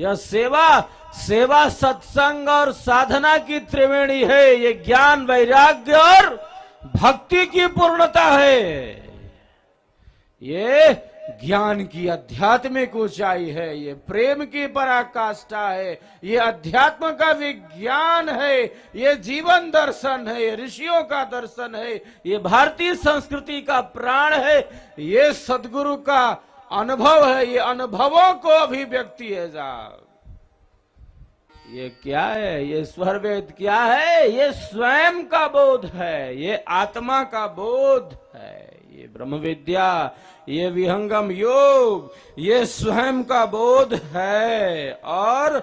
यह सेवा सेवा सत्संग और साधना की त्रिवेणी है। ये ज्ञान वैराग्य और भक्ति की पूर्णता है। ये ज्ञान की आध्यात्मिक ऊंचाई है। ये प्रेम की पराकाष्ठा है। ये अध्यात्म का विज्ञान है। ये जीवन दर्शन है। ये ऋषियों का दर्शन है। ये भारतीय संस्कृति का प्राण है। ये सद्गुरु का अनुभव है। ये अनुभवों को अभिव्यक्ति है साहब। ये क्या है? ये स्वर वेद क्या है? ये स्वयं का बोध है। ये आत्मा का बोध है। ये ब्रह्म विद्या, ये विहंगम योग, ये स्वयं का बोध है। और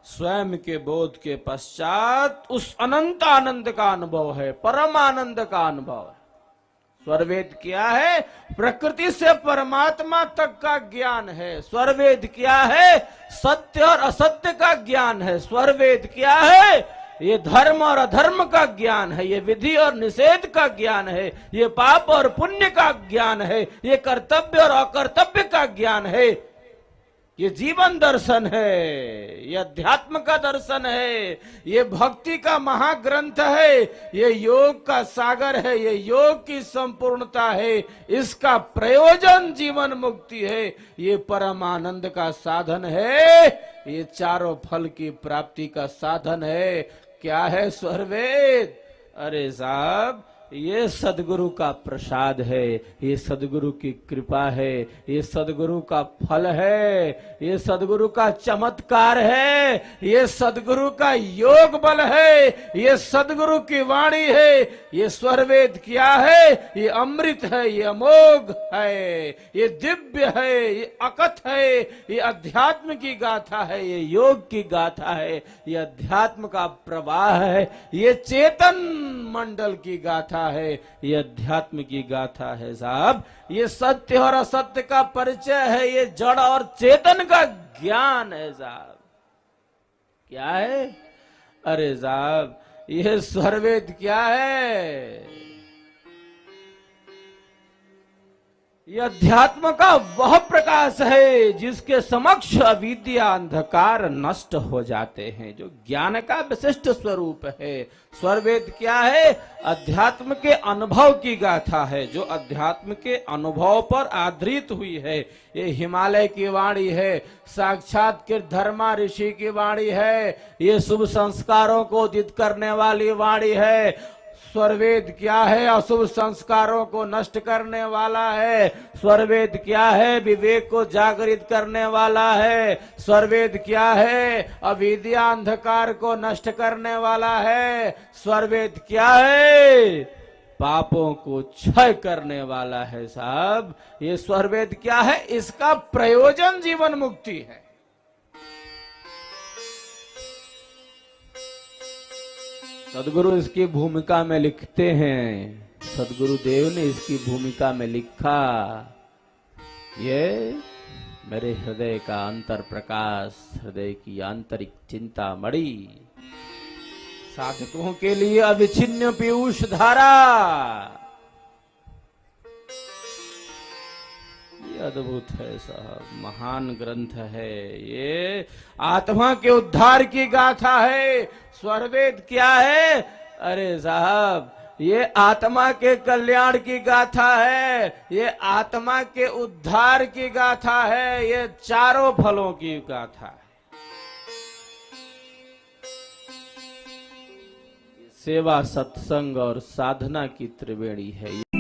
स्वयं के बोध के पश्चात उस अनंत आनंद का अनुभव है, परम आनंद का अनुभव है। स्वरवेद क्या है? प्रकृति से परमात्मा तक का ज्ञान है। स्वरवेद क्या है? सत्य और असत्य का ज्ञान है। स्वरवेद क्या है? ये धर्म और अधर्म का ज्ञान है। ये विधि और निषेध का ज्ञान है। ये पाप और पुण्य का ज्ञान है। ये कर्तव्य और अकर्तव्य का ज्ञान है। ये जीवन दर्शन है। ये अध्यात्म का दर्शन है। ये भक्ति का महाग्रंथ है। ये योग का सागर है। ये योग की संपूर्णता है। इसका प्रयोजन जीवन मुक्ति है। ये परम आनंद का साधन है। ये चारों फल की प्राप्ति का साधन है। क्या है स्वरवेद? अरे साहब, ये सदगुरु का प्रसाद है। ये सदगुरु की कृपा है। ये सदगुरु का फल है। ये सदगुरु का चमत्कार है। ये सदगुरु का योग बल है। ये सदगुरु की वाणी है। ये स्वरवेद क्या है? ये अमृत है। ये अमोघ है। ये दिव्य है। ये अकथ है। ये अध्यात्म की गाथा है। ये योग की गाथा है। ये अध्यात्म का प्रवाह है। ये चेतन मंडल की गाथा है। ये अध्यात्म की गाथा है साहब। ये सत्य और असत्य का परिचय है। ये जड़ और चेतन का ज्ञान है साहब। क्या है? अरे साहब, ये स्वरवेद क्या है? यह अध्यात्म का वह प्रकाश है जिसके समक्ष अविद्या अंधकार नष्ट हो जाते हैं, जो ज्ञान का विशिष्ट स्वरूप है। स्वरवेद क्या है? अध्यात्म के अनुभव की गाथा है, जो अध्यात्म के अनुभव पर आधारित हुई है। ये हिमालय की वाणी है। साक्षात के धर्मा ऋषि की वाणी है। ये शुभ संस्कारों को उदित करने वाली वाणी है। स्वरवेद क्या है? अशुभ संस्कारों को नष्ट करने वाला है। स्वरवेद क्या है? विवेक को जागृत करने वाला है। स्वरवेद क्या है? अविद्या अंधकार को नष्ट करने वाला है। स्वरवेद क्या है? पापों को क्षय करने वाला है साहब। ये स्वरवेद क्या है? इसका प्रयोजन जीवन मुक्ति है। सदगुरु इसकी भूमिका में लिखते हैं। सदगुरु देव ने इसकी भूमिका में लिखा, ये मेरे हृदय का अंतर प्रकाश, हृदय की आंतरिक चिंता मणि, साधकों के लिए अविच्छिन्न पीयूष धारा। ये अद्भुत है साहब, महान ग्रंथ है। ये आत्मा के उद्धार की गाथा है। स्वरवेद क्या है? अरे साहब, ये आत्मा के कल्याण की गाथा है। ये आत्मा के उद्धार की गाथा है। ये चारों फलों की गाथा है। सेवा, सत्संग और साधना की त्रिवेणी है।